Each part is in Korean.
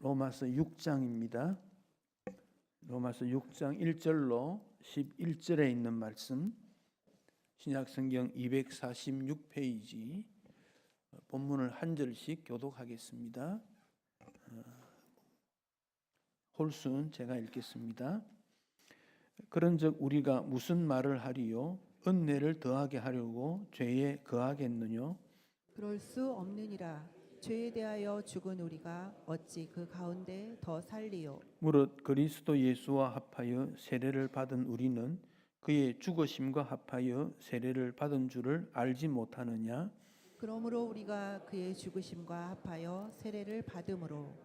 로마서 6장입니다. 로마서 6장 1절로 11절에 있는 말씀, 신약성경 246페이지, 본문을 한 절씩 교독하겠습니다. 홀수는 제가 읽겠습니다. 그런즉 우리가 무슨 말을 하리요? 은혜를 더하게 하려고 죄에 거하겠느뇨? 그럴 수 없느니라. 죄에 대하여 죽은 우리가 어찌 그 가운데 더 살리요? 무릇 그리스도 예수와 합하여 세례를 받은 우리는 그의 죽으심과 합하여 세례를 받은 줄을 알지 못하느냐? 그러므로 우리가 그의 죽으심과 합하여 세례를 받음으로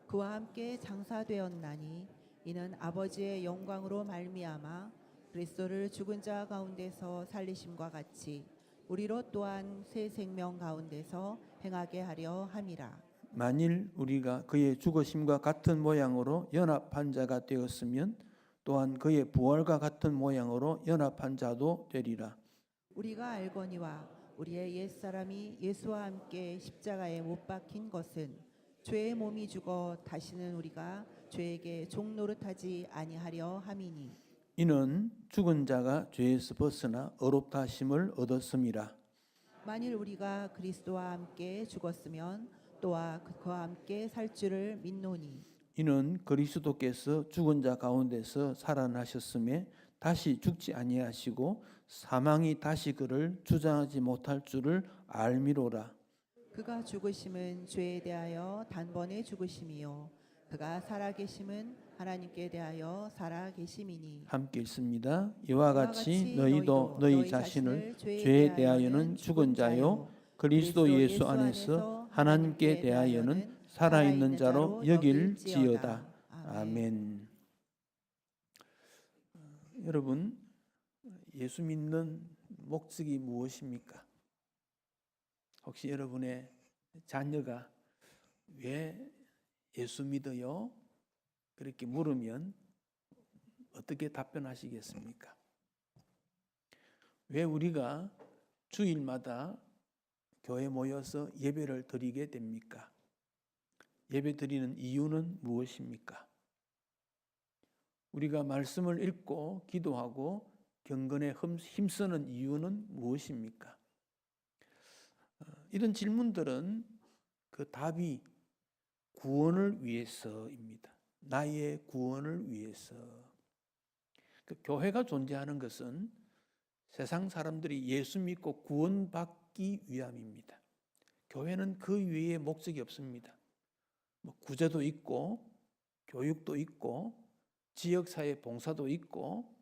그와 함께 장사되었나니 이는 아버지의 영광으로 말미암아 그리스도를 죽은 자 가운데서 살리심과 같이 우리로 또한 새 생명 가운데서 행하게 하려 함이라. 만일 우리가 그의 죽으심과 같은 모양으로 연합한 자가 되었으면 또한 그의 부활과 같은 모양으로 연합한 자도 되리라. 우리가 알거니와 우리의 옛사람이 예수와 함께 십자가에 못 박힌 것은 죄의 몸이 죽어 다시는 우리가 죄에게 종노릇하지 아니하려 함이니 이는 죽은 자가 죄에서 벗어나 의롭다 하심을 얻었음이라. 만일 우리가 그리스도와 함께 죽었으면 또한 그와 함께 살 줄을 믿노니 이는 그리스도께서 죽은 자 가운데서 살아나셨음에 다시 죽지 아니하시고 사망이 다시 그를 주장하지 못할 줄을 알미로라. 그가 죽으심은 죄에 대하여 단번에 죽으심이요 그가 살아계심은 하나님께 대하여 살아계심이니. 함께 읽습니다. 이와 같이 너희도 너희 자신을 죄에 대하여는 죽은 자요 그리스도 예수 안에서 하나님께 대하여는 살아있는 자로 여길지어다. 아멘. 여러분, 예수 믿는 목적이 무엇입니까? 혹시 여러분의 자녀가 왜 예수 믿어요? 그렇게 물으면 어떻게 답변하시겠습니까? 왜 우리가 주일마다 교회 모여서 예배를 드리게 됩니까? 예배 드리는 이유는 무엇입니까? 우리가 말씀을 읽고 기도하고 경건에 힘쓰는 이유는 무엇입니까? 이런 질문들은 그 답이 구원을 위해서입니다. 나의 구원을 위해서. 그 교회가 존재하는 것은 세상 사람들이 예수 믿고 구원받기 위함입니다. 교회는 그 외에 목적이 없습니다. 구제도 있고 교육도 있고 지역사회 봉사도 있고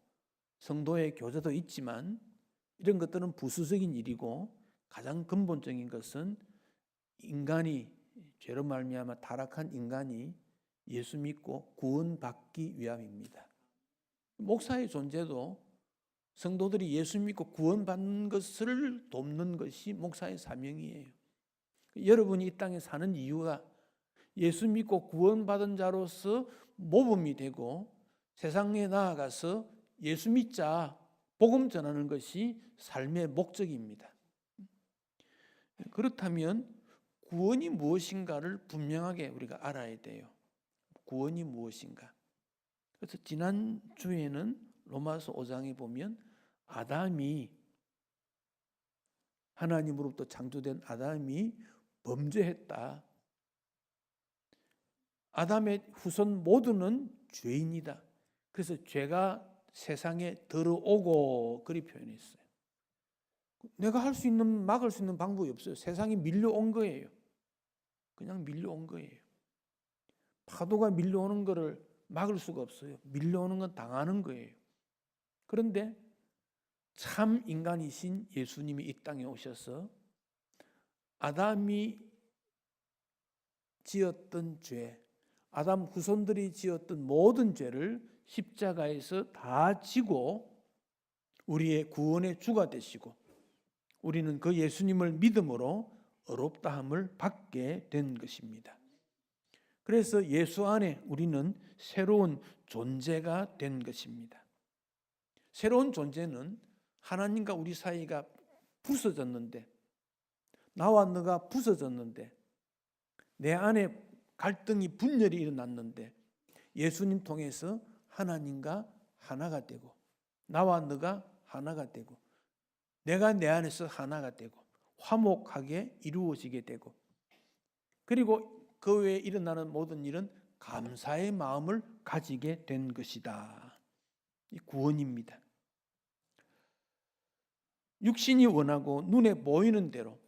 성도의 교제도 있지만 이런 것들은 부수적인 일이고 가장 근본적인 것은 인간이 죄로 말미암아 타락한 인간이 예수 믿고 구원받기 위함입니다. 목사의 존재도 성도들이 예수 믿고 구원받는 것을 돕는 것이 목사의 사명이에요. 여러분이 이 땅에 사는 이유가 예수 믿고 구원받은 자로서 모범이 되고 세상에 나아가서 예수 믿자 복음 전하는 것이 삶의 목적입니다. 그렇다면 구원이 무엇인가를 분명하게 우리가 알아야 돼요. 구원이 무엇인가? 그래서 지난 주에는 로마서 5장에 보면 아담이 하나님으로부터 창조된 아담이 범죄했다. 아담의 후손 모두는 죄인이다. 그래서 죄가 세상에 들어오고 그리 표현했어요. 내가 할 수 있는 막을 수 있는 방법이 없어요. 세상이 밀려온 거예요. 그냥 밀려온 거예요. 파도가 밀려오는 거를 막을 수가 없어요. 밀려오는 건 당하는 거예요. 그런데 참 인간이신 예수님이 이 땅에 오셔서 아담이 지었던 죄, 아담 후손들이 지었던 모든 죄를 십자가에서 다 지고 우리의 구원의 주가 되시고 우리는 그 예수님을 믿음으로 의롭다함을 받게 된 것입니다. 그래서 예수 안에 우리는 새로운 존재가 된 것입니다. 새로운 존재는 하나님과 우리 사이가 부서졌는데, 나와 너가 부서졌는데 내 안에 갈등이 분열이 일어났는데 예수님 통해서 하나님과 하나가 되고 나와 너가 하나가 되고 내가 내 안에서 하나가 되고 화목하게 이루어지게 되고 그리고 그 외에 일어나는 모든 일은 감사의 마음을 가지게 된 것이다. 이 구원입니다. 육신이 원하고 눈에 보이는 대로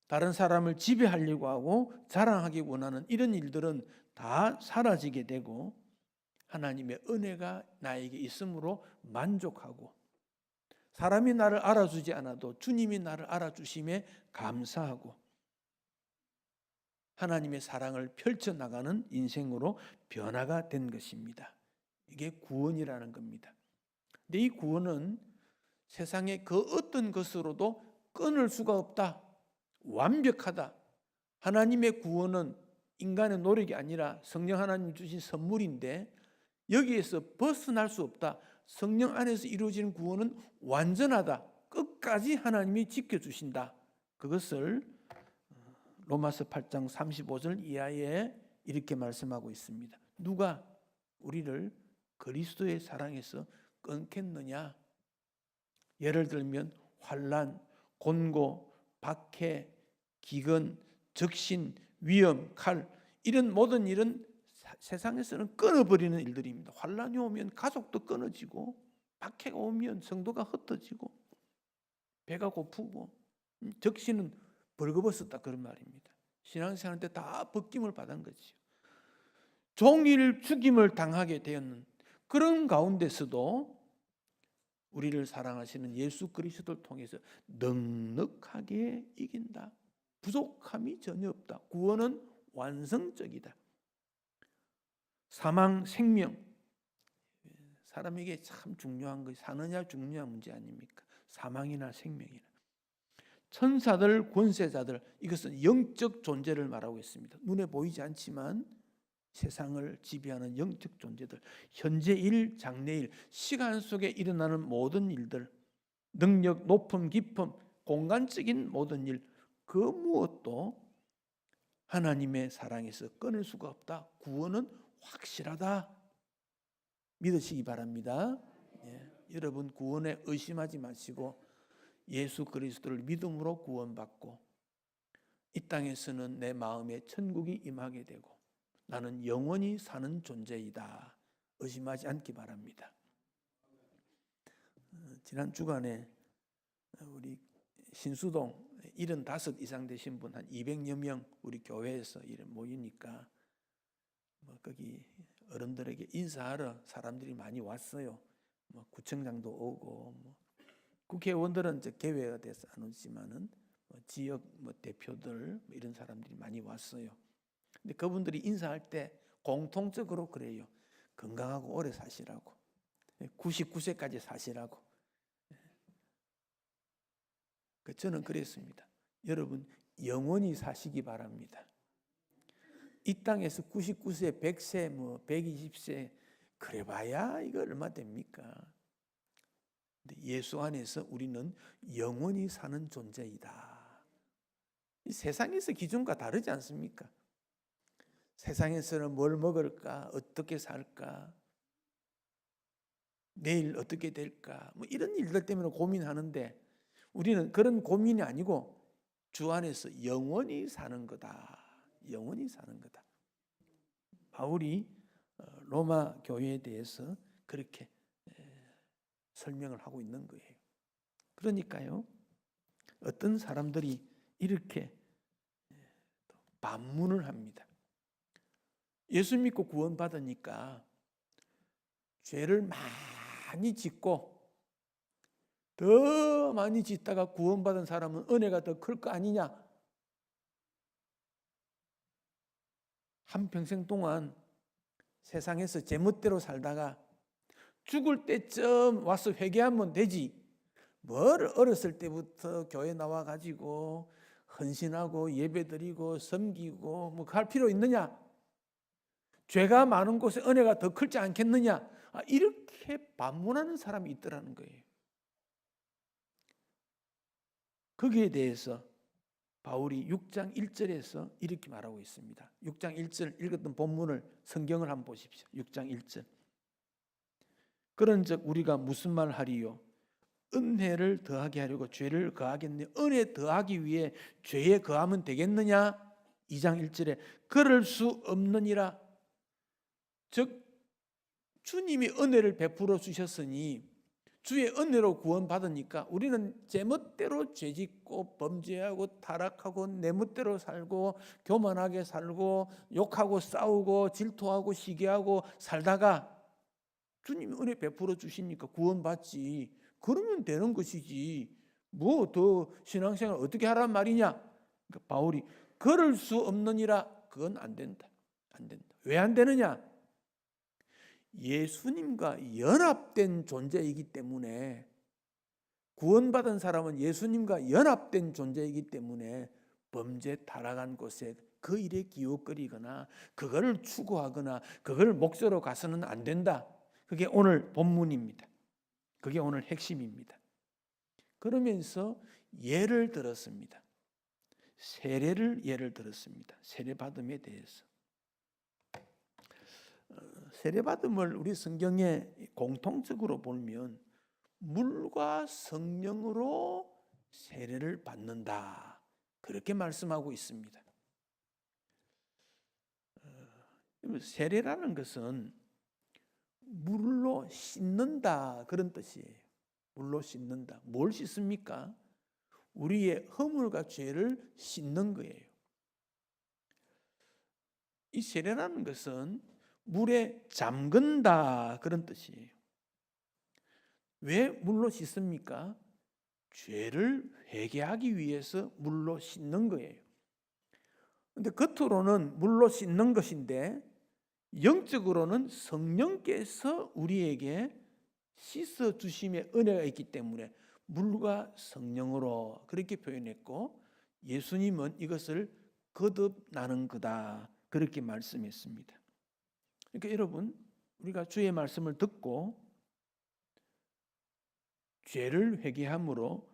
다른 사람을 지배하려고 하고 자랑하기 원하는 이런 일들은 다 사라지게 되고 하나님의 은혜가 나에게 있으므로 만족하고 사람이 나를 알아주지 않아도 주님이 나를 알아주심에 감사하고 하나님의 사랑을 펼쳐나가는 인생으로 변화가 된 것입니다. 이게 구원이라는 겁니다. 근데 이 구원은 세상의 그 어떤 것으로도 끊을 수가 없다. 완벽하다. 하나님의 구원은 인간의 노력이 아니라 성령 하나님 주신 선물인데 여기에서 벗어날 수 없다. 성령 안에서 이루어지는 구원은 완전하다. 끝까지 하나님이 지켜주신다. 그것을 로마서 8장 35절 이하에 이렇게 말씀하고 있습니다. 누가 우리를 그리스도의 사랑에서 끊겠느냐? 예를 들면 환난, 곤고, 박해, 기근, 적신, 위험, 칼 이런 모든 일은 세상에서는 끊어버리는 일들입니다. 환난이 오면 가족도 끊어지고 박해가 오면 성도가 흩어지고 배가 고프고 적신은 벌거벗었다 그런 말입니다. 신앙생활 때 다 벗김을 받은 거지요. 종일 죽임을 당하게 되었는 그런 가운데서도 우리를 사랑하시는 예수 그리스도를 통해서 넉넉하게 이긴다. 부족함이 전혀 없다. 구원은 완성적이다. 사망, 생명. 사람에게 참 중요한 것이 사느냐 죽느냐 문제 아닙니까? 사망이나 생명이나. 천사들, 권세자들 이것은 영적 존재를 말하고 있습니다. 눈에 보이지 않지만 세상을 지배하는 영적 존재들, 현재일, 장래일, 시간 속에 일어나는 모든 일들, 능력, 높음, 깊음, 공간적인 모든 일, 그 무엇도 하나님의 사랑에서 끊을 수가 없다. 구원은 확실하다. 믿으시기 바랍니다. 여러분 구원에 의심하지 마시고 예수 그리스도를 믿음으로 구원받고 이 땅에서는 내 마음에 천국이 임하게 되고 나는 영원히 사는 존재이다. 의심하지 않기 바랍니다. 지난 주간에 우리 신수동 75 이상 되신 분 한 200여 명 우리 교회에서 이래 모이니까 거기 어른들에게 인사하러 사람들이 많이 왔어요. 구청장도 오고 국회의원들은 이제 개회가 돼서 안 오지만은 지역 대표들 이런 사람들이 많이 왔어요. 근데 그분들이 인사할 때 공통적으로 그래요. 건강하고 오래 사시라고. 99세까지 사시라고. 저는 그랬습니다. 여러분 영원히 사시기 바랍니다. 이 땅에서 99세, 100세, 120세 그래봐야 이거 얼마 됩니까? 근데 예수 안에서 우리는 영원히 사는 존재이다. 이 세상에서 기준과 다르지 않습니까? 세상에서는 뭘 먹을까? 어떻게 살까? 내일 어떻게 될까? 이런 일들 때문에 고민하는데 우리는 그런 고민이 아니고 주 안에서 영원히 사는 거다. 영원히 사는 거다. 바울이 로마 교회에 대해서 그렇게 설명을 하고 있는 거예요. 그러니까요. 어떤 사람들이 이렇게 반문을 합니다. 예수 믿고 구원받으니까 죄를 많이 짓고 더 많이 짓다가 구원받은 사람은 은혜가 더 클 거 아니냐? 한평생 동안 세상에서 제멋대로 살다가 죽을 때쯤 와서 회개하면 되지. 뭘 어렸을 때부터 교회 나와가지고 헌신하고 예배드리고 섬기고 할 필요 있느냐? 죄가 많은 곳에 은혜가 더 클지 않겠느냐? 이렇게 반문하는 사람이 있더라는 거예요. 거기에 대해서 바울이 6장 1절에서 이렇게 말하고 있습니다. 6장 1절 읽었던 본문을 성경을 한번 보십시오. 6장 1절. 그런즉 우리가 무슨 말 하리요? 은혜를 더하게 하려고 죄를 거하겠느냐? 은혜 더하기 위해 죄에 거하면 되겠느냐? 2장 1절에 그럴 수 없느니라. 즉 주님이 은혜를 베풀어 주셨으니 주의 은혜로 구원받으니까 우리는 제멋대로 죄짓고 범죄하고 타락하고 내 멋대로 살고 교만하게 살고 욕하고 싸우고 질투하고 시기하고 살다가 주님이 은혜 베풀어 주시니까 구원받지. 그러면 되는 것이지. 뭐 더 신앙생활 어떻게 하란 말이냐? 그러니까 바울이 그럴 수 없느니라. 그건 안 된다. 안 된다. 왜 안 되느냐? 예수님과 연합된 존재이기 때문에, 구원받은 사람은 예수님과 연합된 존재이기 때문에 범죄 타락한 곳에 그 일에 기웃거리거나 그거를 추구하거나 그걸 목표로 가서는 안 된다. 그게 오늘 본문입니다. 그게 오늘 핵심입니다. 그러면서 예를 들었습니다. 세례를 예를 들었습니다. 세례받음에 대해서. 세례받음을 우리 성경에 공통적으로 보면 물과 성령으로 세례를 받는다. 그렇게 말씀하고 있습니다. 세례라는 것은 물로 씻는다 그런 뜻이에요. 물로 씻는다. 뭘 씻습니까? 우리의 허물과 죄를 씻는 거예요. 이 세례라는 것은 물에 잠근다 그런 뜻이에요. 왜 물로 씻습니까? 죄를 회개하기 위해서 물로 씻는 거예요. 그런데 겉으로는 물로 씻는 것인데 영적으로는 성령께서 우리에게 씻어 주심의 은혜가 있기 때문에 물과 성령으로 그렇게 표현했고, 예수님은 이것을 거듭나는 거다 그렇게 말씀했습니다. 그러니까 여러분, 우리가 주의 말씀을 듣고 죄를 회개함으로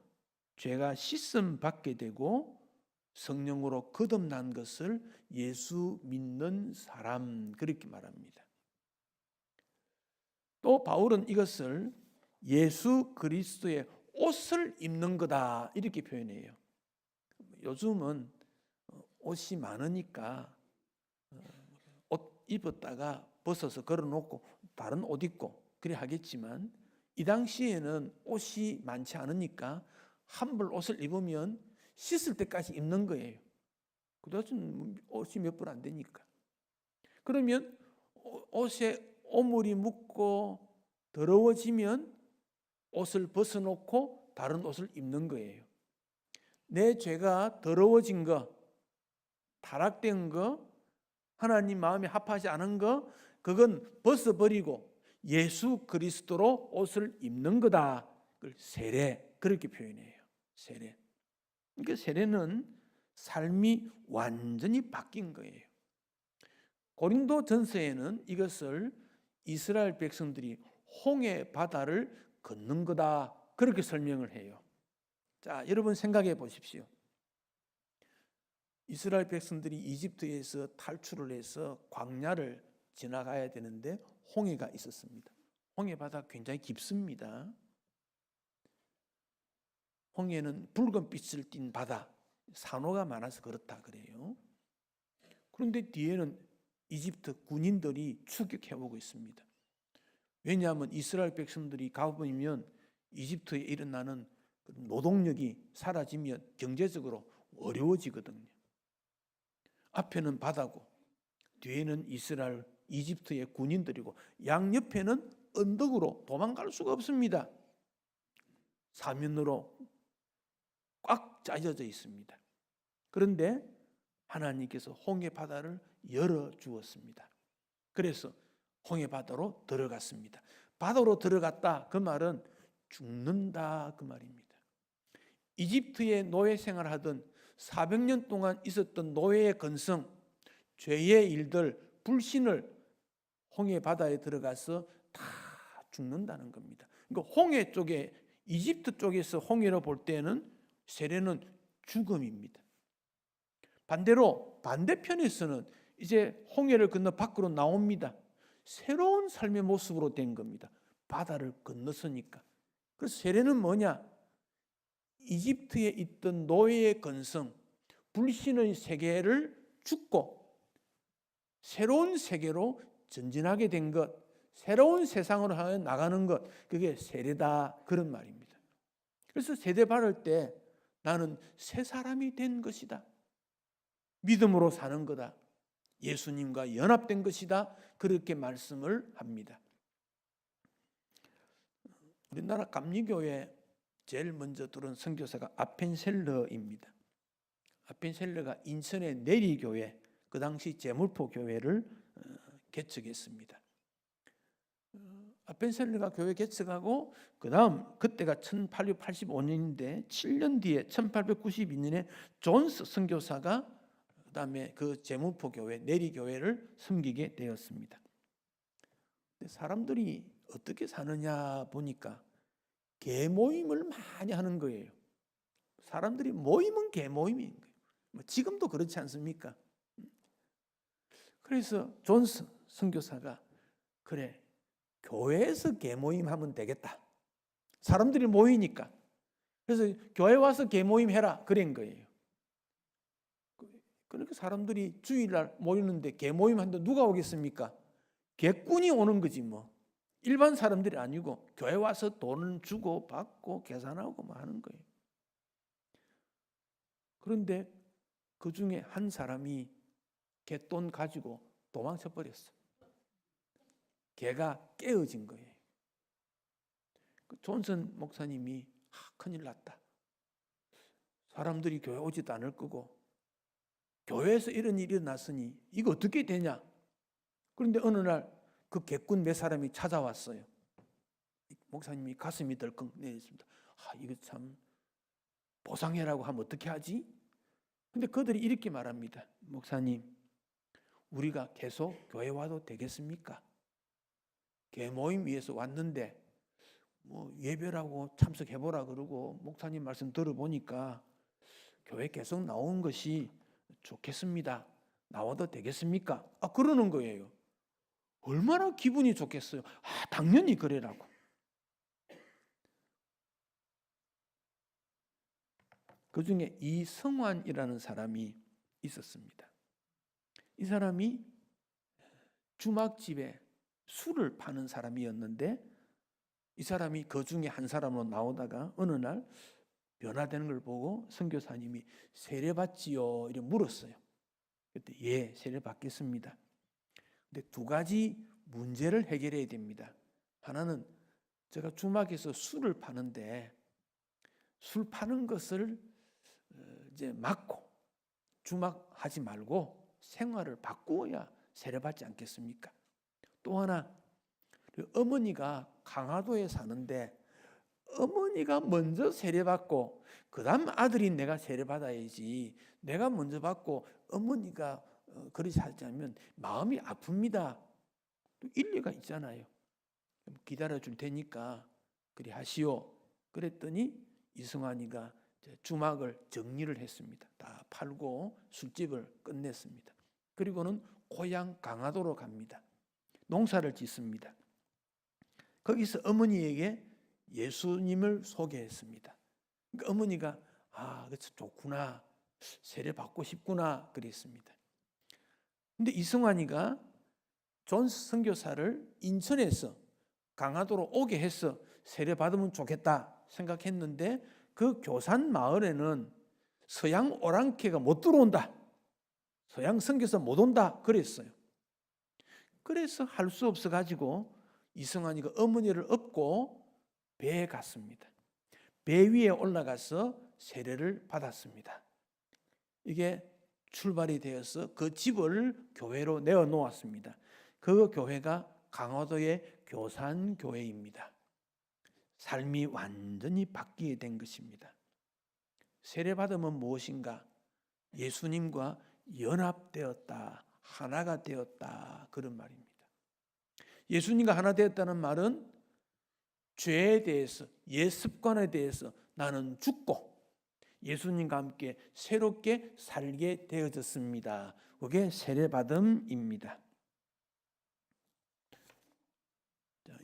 죄가 씻음 받게 되고 성령으로 거듭난 것을 예수 믿는 사람 그렇게 말합니다. 또 바울은 이것을 예수 그리스도의 옷을 입는 거다 이렇게 표현해요. 요즘은 옷이 많으니까 옷 입었다가 벗어서 걸어놓고 다른 옷 입고 그래 하겠지만, 이 당시에는 옷이 많지 않으니까 한 벌 옷을 입으면 씻을 때까지 입는 거예요. 그다음 옷이 몇 벌 안 되니까. 그러면 옷에 오물이 묻고 더러워지면 옷을 벗어놓고 다른 옷을 입는 거예요. 내 죄가 더러워진 거, 타락된 거, 하나님 마음에 합하지 않은 거, 그건 벗어버리고 예수 그리스도로 옷을 입는 거다. 그걸 세례 그렇게 표현해요. 세례. 그러니까 세례는 삶이 완전히 바뀐 거예요. 고린도 전서에는 이것을 이스라엘 백성들이 홍해 바다를 걷는 거다 그렇게 설명을 해요. 자, 여러분 생각해 보십시오. 이스라엘 백성들이 이집트에서 탈출을 해서 광야를 지나가야 되는데 홍해가 있었습니다. 홍해 바다 굉장히 깊습니다. 홍해는 붉은 빛을 띤 바다, 산호가 많아서 그렇다 그래요. 그런데 뒤에는 이집트 군인들이 추격해오고 있습니다. 왜냐하면 이스라엘 백성들이 가보면 이집트에 일어나는 노동력이 사라지면 경제적으로 어려워지거든요. 앞에는 바다고 뒤에는 이스라엘, 이집트의 군인들이고 양옆에는 언덕으로 도망갈 수가 없습니다. 사면으로 꽉 짜여져 있습니다. 그런데 하나님께서 홍해 바다를 열어 주었습니다. 그래서 홍해 바다로 들어갔습니다. 바다로 들어갔다 그 말은 죽는다 그 말입니다. 이집트의 노예 생활하던 400년 동안 있었던 노예의 근성, 죄의 일들, 불신을 홍해 바다에 들어가서 다 죽는다는 겁니다. 그러니까 홍해 쪽에, 이집트 쪽에서 홍해로 볼 때는 세례는 죽음입니다. 반대로 반대편에서는 이제 홍해를 건너 밖으로 나옵니다. 새로운 삶의 모습으로 된 겁니다. 바다를 건넜으니까. 그래서 세례는 뭐냐? 이집트에 있던 노예의 건성, 불신의 세계를 죽고 새로운 세계로 전진하게 된 것, 새로운 세상으로 향해 나가는 것, 그게 세례다, 그런 말입니다. 그래서 세례 받을 때 나는 새 사람이 된 것이다, 믿음으로 사는 거다, 예수님과 연합된 것이다, 그렇게 말씀을 합니다. 우리나라 감리교회 제일 먼저 들은 선교사가 아펜셀러입니다. 아펜셀러가 인천의 내리교회, 그 당시 제물포 교회를 개척했습니다. 아펜셀러가 교회 개척하고 그 다음 그때가 1885년인데 7년 뒤에 1892년에 존스 선교사가 그 다음에 그 제물포 교회, 내리교회를 섬기게 되었습니다. 사람들이 어떻게 사느냐 보니까 개모임을 많이 하는 거예요. 사람들이 모임은 개모임인 거예요. 지금도 그렇지 않습니까? 그래서 존스 선교사가 그래, 교회에서 개모임 하면 되겠다. 사람들이 모이니까. 그래서 교회 와서 개모임 해라, 그런 거예요. 그러니까 사람들이 주일날 모이는데 개모임 하는데 누가 오겠습니까? 객꾼이 오는 거지 뭐. 일반 사람들이 아니고 교회 와서 돈을 주고 받고 계산하고 뭐 하는 거예요. 그런데 그 중에 한 사람이 갯돈 가지고 도망쳐 버렸어. 개가 깨어진 거예요. 존슨 목사님이 큰일 났다. 사람들이 교회 오지도 않을 거고 교회에서 이런 일이 일어났으니 이거 어떻게 되냐. 그런데 어느 날 그 객꾼 몇 사람이 찾아왔어요. 목사님이 가슴이 덜컥 내렸습니다. 이거 참 보상해라고 하면 어떻게 하지? 근데 그들이 이렇게 말합니다. 목사님, 우리가 계속 교회 와도 되겠습니까? 개모임 위해서 왔는데 뭐 예배라고 참석해보라 그러고 목사님 말씀 들어보니까 교회 계속 나오는 것이 좋겠습니다. 나와도 되겠습니까? 그러는 거예요. 얼마나 기분이 좋겠어요. 당연히 그래라고. 그 중에 이성환이라는 사람이 있었습니다. 이 사람이 주막집에 술을 파는 사람이었는데 이 사람이 그 중에 한 사람으로 나오다가 어느 날 변화되는 걸 보고 선교사님이 세례 받지요? 이렇게 물었어요. 그때 예, 세례 받겠습니다. 근데 두 가지 문제를 해결해야 됩니다. 하나는 제가 주막에서 술을 파는데 술 파는 것을 이제 막고 주막 하지 말고 생활을 바꾸어야 세례받지 않겠습니까? 또 하나, 어머니가 강화도에 사는데 어머니가 먼저 세례받고 그 다음 아들이 내가 세례받아야지, 내가 먼저 받고 어머니가 그렇지 하지 않으면 마음이 아픕니다. 또 일리가 있잖아요. 기다려줄 테니까 그리 하시오. 그랬더니 이승환이가 주막을 정리를 했습니다. 다 팔고 술집을 끝냈습니다. 그리고는 고향 강화도로 갑니다. 농사를 짓습니다. 거기서 어머니에게 예수님을 소개했습니다. 그러니까 어머니가 그래서 좋구나, 세례 받고 싶구나 그랬습니다. 근데 이승환이가 존스 선교사를 인천에서 강화도로 오게 해서 세례 받으면 좋겠다 생각했는데 그 교산 마을에는 서양 오랑캐가 못 들어온다, 서양 선교사 못 온다 그랬어요. 그래서 할 수 없어 가지고 이승환이가 어머니를 업고 배에 갔습니다. 배 위에 올라가서 세례를 받았습니다. 이게 출발이 되어서 그 집을 교회로 내어놓았습니다. 그 교회가 강화도의 교산교회입니다. 삶이 완전히 바뀌게 된 것입니다. 세례받으면 무엇인가? 예수님과 연합되었다, 하나가 되었다, 그런 말입니다. 예수님과 하나 되었다는 말은 죄에 대해서, 옛 습관에 대해서 나는 죽고 예수님과 함께 새롭게 살게 되어졌습니다. 그게 세례받음입니다.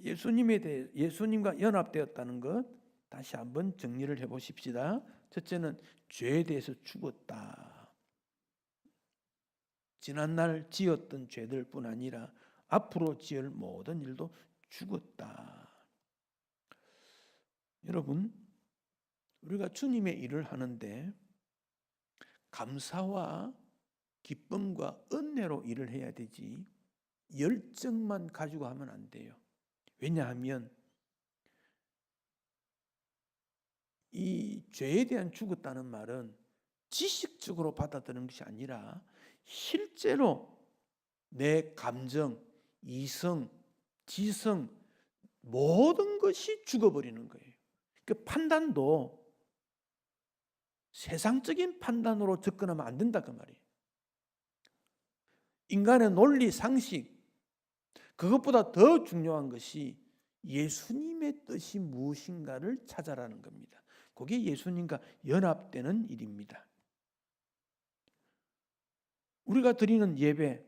예수님과 연합되었다는 것 다시 한번 정리를 해보십시다. 첫째는 죄에 대해서 죽었다. 지난날 지었던 죄들뿐 아니라 앞으로 지을 모든 일도 죽었다. 여러분, 우리가 주님의 일을 하는데 감사와 기쁨과 은혜로 일을 해야 되지 열정만 가지고 하면 안 돼요. 왜냐하면 이 죄에 대한 죽었다는 말은 지식적으로 받아들이는 것이 아니라 실제로 내 감정, 이성, 지성 모든 것이 죽어버리는 거예요. 그 판단도 세상적인 판단으로 접근하면 안 된다 그 말이에요. 인간의 논리, 상식 그것보다 더 중요한 것이 예수님의 뜻이 무엇인가를 찾아라는 겁니다. 그게 예수님과 연합되는 일입니다. 우리가 드리는 예배,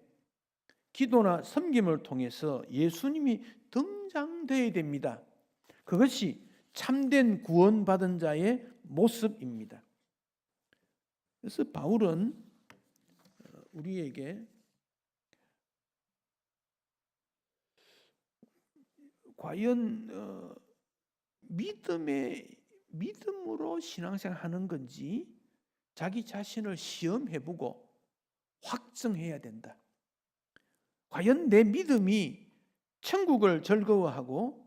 기도나 섬김을 통해서 예수님이 등장되어야 됩니다. 그것이 참된 구원받은 자의 모습입니다. 그래서 바울은 우리에게 과연 믿음으로 신앙생활 하는 건지 자기 자신을 시험해보고 확정해야 된다. 과연 내 믿음이 천국을 즐거워하고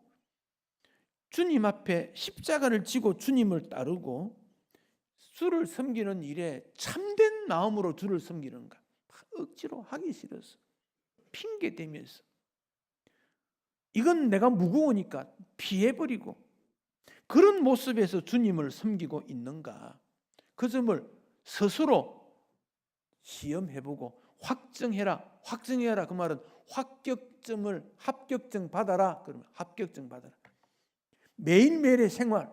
주님 앞에 십자가를 지고 주님을 따르고 주를 섬기는 일에 참된 마음으로 주를 섬기는가? 억지로 하기 싫어서 핑계 대면서 이건 내가 무거우니까 피해버리고 그런 모습에서 주님을 섬기고 있는가? 그 점을 스스로 시험해보고 확정해라. 확정해라. 그 말은 합격증 받아라. 그러면 합격증 받아라. 매일매일의 생활,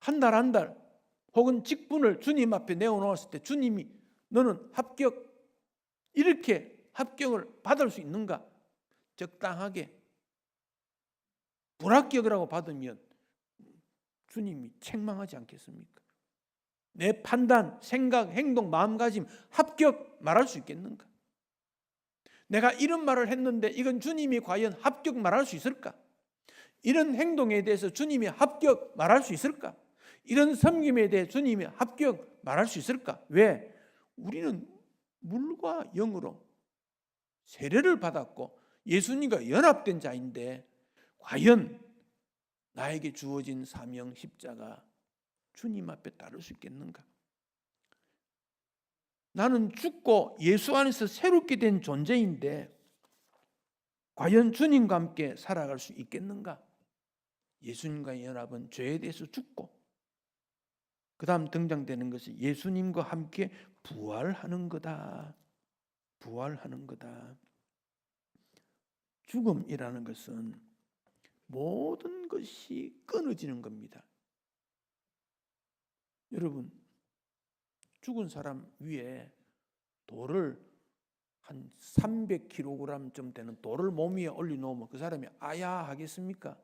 한 달 혹은 직분을 주님 앞에 내어놓았을 때 주님이 너는 이렇게 합격을 받을 수 있는가? 적당하게 불합격이라고 받으면 주님이 책망하지 않겠습니까? 내 판단, 생각, 행동, 마음가짐 합격 말할 수 있겠는가? 내가 이런 말을 했는데 이건 주님이 과연 합격 말할 수 있을까? 이런 행동에 대해서 주님이 합격 말할 수 있을까? 이런 섬김에 대해 주님이 합격 말할 수 있을까? 왜? 우리는 물과 영으로 세례를 받았고 예수님과 연합된 자인데 과연 나에게 주어진 사명 십자가 주님 앞에 따를 수 있겠는가? 나는 죽고 예수 안에서 새롭게 된 존재인데 과연 주님과 함께 살아갈 수 있겠는가? 예수님과의 연합은 죄에 대해서 죽고 그 다음 등장되는 것이 예수님과 함께 부활하는 거다. 부활하는 거다. 죽음이라는 것은 모든 것이 끊어지는 겁니다. 여러분, 죽은 사람 위에 돌을 한 300kg쯤 되는 돌을 몸 위에 올려놓으면 그 사람이 아야 하겠습니까?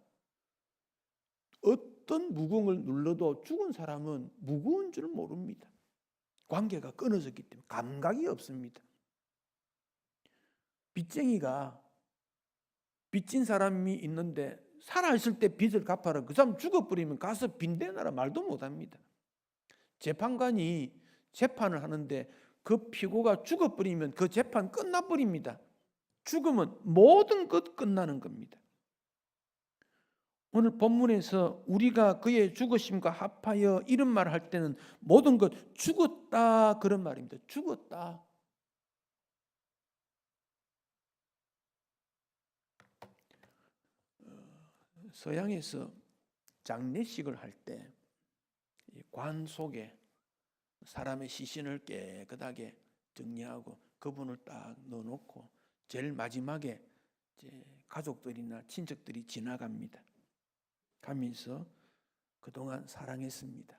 어떤 무거움을 눌러도 죽은 사람은 무거운 줄 모릅니다. 관계가 끊어졌기 때문에 감각이 없습니다. 빚쟁이가 빚진 사람이 있는데 살아있을 때 빚을 갚아라. 그 사람 죽어버리면 가서 빚 내놔라 말도 못합니다. 재판관이 재판을 하는데 그 피고가 죽어버리면 그 재판 끝나버립니다. 죽으면 모든 것 끝나는 겁니다. 오늘 본문에서 우리가 그의 죽으심과 합하여 이런 말을 할 때는 모든 것 죽었다 그런 말입니다. 죽었다. 서양에서 장례식을 할 때 관 속에 사람의 시신을 깨끗하게 정리하고 그분을 딱 넣어놓고 제일 마지막에 이제 가족들이나 친척들이 지나갑니다. 가면서 그동안 사랑했습니다.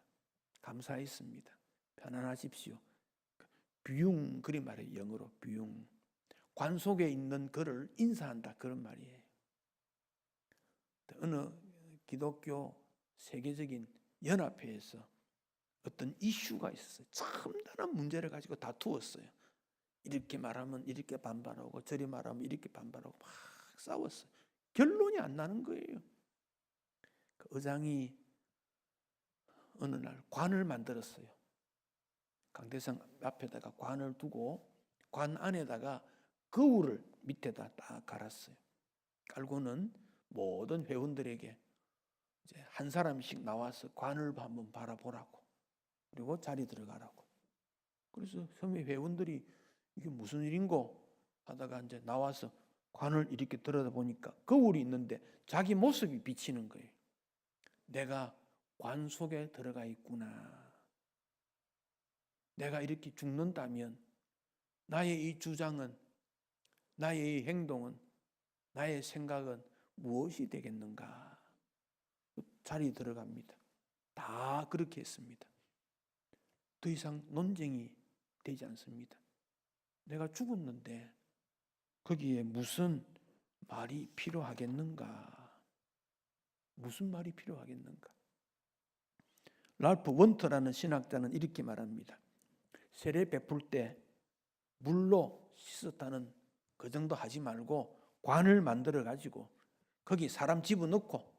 감사했습니다. 편안하십시오. 뷰용 그리 말해요. 영어로 뷰용. 관 속에 있는 그를 인사한다 그런 말이에요. 어느 기독교 세계적인 연합회에서 어떤 이슈가 있었어요. 첨단한 문제를 가지고 다투었어요. 이렇게 말하면 이렇게 반발하고 저리 말하면 이렇게 반발하고 막 싸웠어요. 결론이 안 나는 거예요. 그 의장이 어느 날 관을 만들었어요. 강대상 앞에다가 관을 두고 관 안에다가 거울을 밑에다 딱 갈았어요. 깔고는 모든 회원들에게 이제 한 사람씩 나와서 관을 한번 바라보라고, 그리고 자리 들어가라고. 그래서 섬의 회원들이 이게 무슨 일인고 하다가 이제 나와서 관을 이렇게 들여다보니까 거울이 있는데 자기 모습이 비치는 거예요. 내가 관 속에 들어가 있구나. 내가 이렇게 죽는다면 나의 이 주장은, 나의 이 행동은, 나의 생각은 무엇이 되겠는가? 자리에 들어갑니다. 다 그렇게 했습니다. 더 이상 논쟁이 되지 않습니다. 내가 죽었는데 거기에 무슨 말이 필요하겠는가? 무슨 말이 필요하겠는가? 랄프 원터라는 신학자는 이렇게 말합니다. 세례 베풀 때 물로 씻었다는 그 정도 하지 말고 관을 만들어 가지고 거기 사람 집어넣고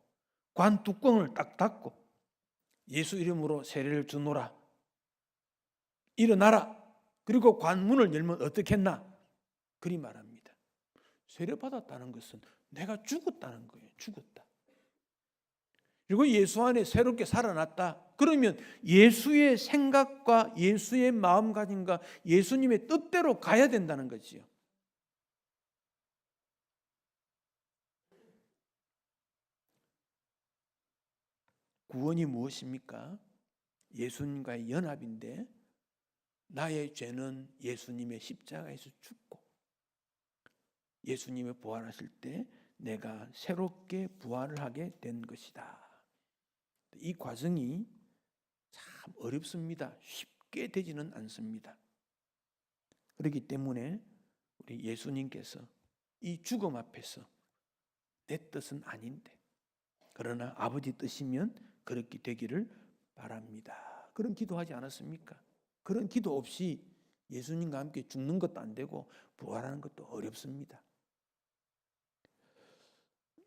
관 뚜껑을 딱 닫고 예수 이름으로 세례를 주노라, 일어나라, 그리고 관문을 열면 어떻겠나? 그리 말합니다. 세례 받았다는 것은 내가 죽었다는 거예요. 죽었다. 그리고 예수 안에 새롭게 살아났다. 그러면 예수의 생각과 예수의 마음가짐과 예수님의 뜻대로 가야 된다는 거지요. 구원이 무엇입니까? 예수님과의 연합인데 나의 죄는 예수님의 십자가에서 죽고 예수님이 부활하실 때 내가 새롭게 부활을 하게 된 것이다. 이 과정이 참 어렵습니다. 쉽게 되지는 않습니다. 그렇기 때문에 우리 예수님께서 이 죽음 앞에서 내 뜻은 아닌데 그러나 아버지 뜻이면 그렇게 되기를 바랍니다. 그런 기도하지 않았습니까? 그런 기도 없이 예수님과 함께 죽는 것도 안 되고 부활하는 것도 어렵습니다.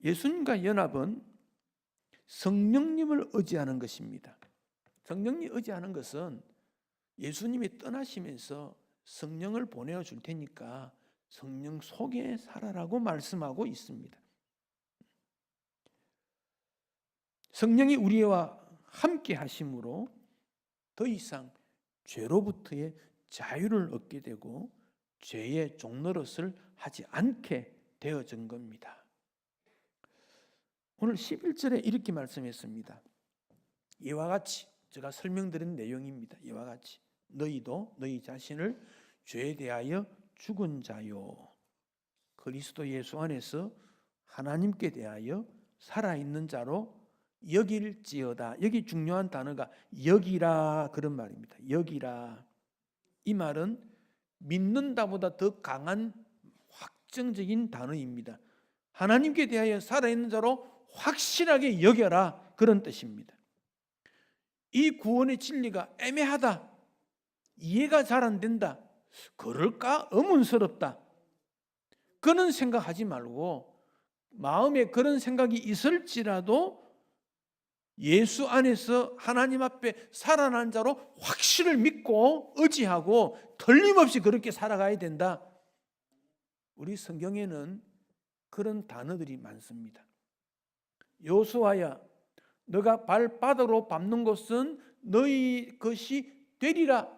예수님과 연합은 성령님을 의지하는 것입니다. 성령님 의지하는 것은 예수님이 떠나시면서 성령을 보내줄 테니까 성령 속에 살아라고 말씀하고 있습니다. 성령이 우리와 함께 하심으로 더 이상 죄로부터의 자유를 얻게 되고 죄의 종노릇을 하지 않게 되어진 겁니다. 오늘 11절에 이렇게 말씀했습니다. 이와 같이 제가 설명드린 내용입니다. 이와 같이 너희도 너희 자신을 죄에 대하여 죽은 자요 그리스도 예수 안에서 하나님께 대하여 살아있는 자로 여길지어다. 여기 중요한 단어가 여기라 그런 말입니다. 여기라. 이 말은 믿는다보다 더 강한 확정적인 단어입니다. 하나님께 대하여 살아있는 자로 확실하게 여겨라 그런 뜻입니다. 이 구원의 진리가 애매하다, 이해가 잘 안 된다, 그럴까 의문스럽다, 그런 생각하지 말고 마음에 그런 생각이 있을지라도 예수 안에서 하나님 앞에 살아난 자로 확실을 믿고 의지하고 틀림없이 그렇게 살아가야 된다. 우리 성경에는 그런 단어들이 많습니다. 여호수아야 너가 발바닥으로 밟는 것은 너희 것이 되리라.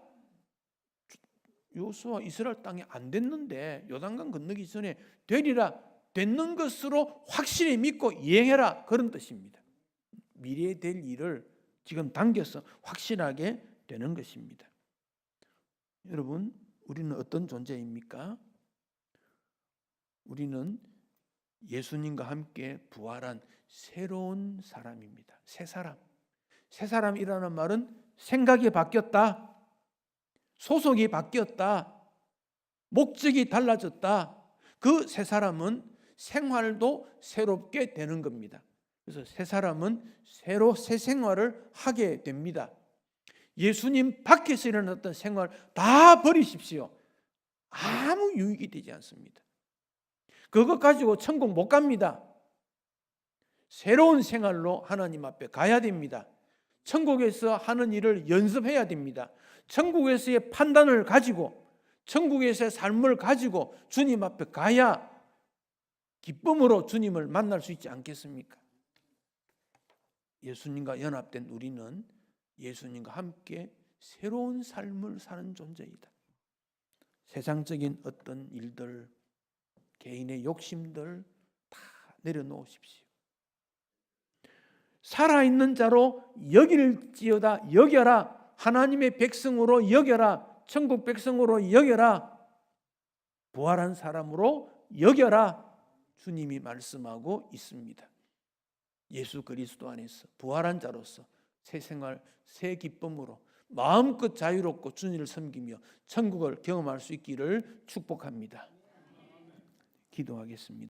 여호수아 이스라엘 땅에 안 됐는데 요단강 건너기 전에 되리라, 됐는 것으로 확실히 믿고 이행해라 그런 뜻입니다. 미래에 될 일을 지금 당겨서 확실하게 되는 것입니다. 여러분, 우리는 어떤 존재입니까? 우리는 예수님과 함께 부활한 새로운 사람입니다. 새 사람. 새 사람이라는 말은 생각이 바뀌었다. 소속이 바뀌었다. 목적이 달라졌다. 그 새 사람은 생활도 새롭게 되는 겁니다. 그래서 새 사람은 새로 새 생활을 하게 됩니다. 예수님 밖에서 일어났던 생활 다 버리십시오. 아무 유익이 되지 않습니다. 그것 가지고 천국 못 갑니다. 새로운 생활로 하나님 앞에 가야 됩니다. 천국에서 하는 일을 연습해야 됩니다. 천국에서의 판단을 가지고, 천국에서의 삶을 가지고 주님 앞에 가야 기쁨으로 주님을 만날 수 있지 않겠습니까? 예수님과 연합된 우리는 예수님과 함께 새로운 삶을 사는 존재이다. 세상적인 어떤 일들, 개인의 욕심들 다 내려놓으십시오. 살아있는 자로 여길지어다. 여겨라. 하나님의 백성으로 여겨라. 천국 백성으로 여겨라. 부활한 사람으로 여겨라. 주님이 말씀하고 있습니다. 예수 그리스도 안에서 부활한 자로서 새 생활, 새 기쁨으로 마음껏 자유롭고 주님을 섬기며 천국을 경험할 수 있기를 축복합니다. 기도하겠습니다.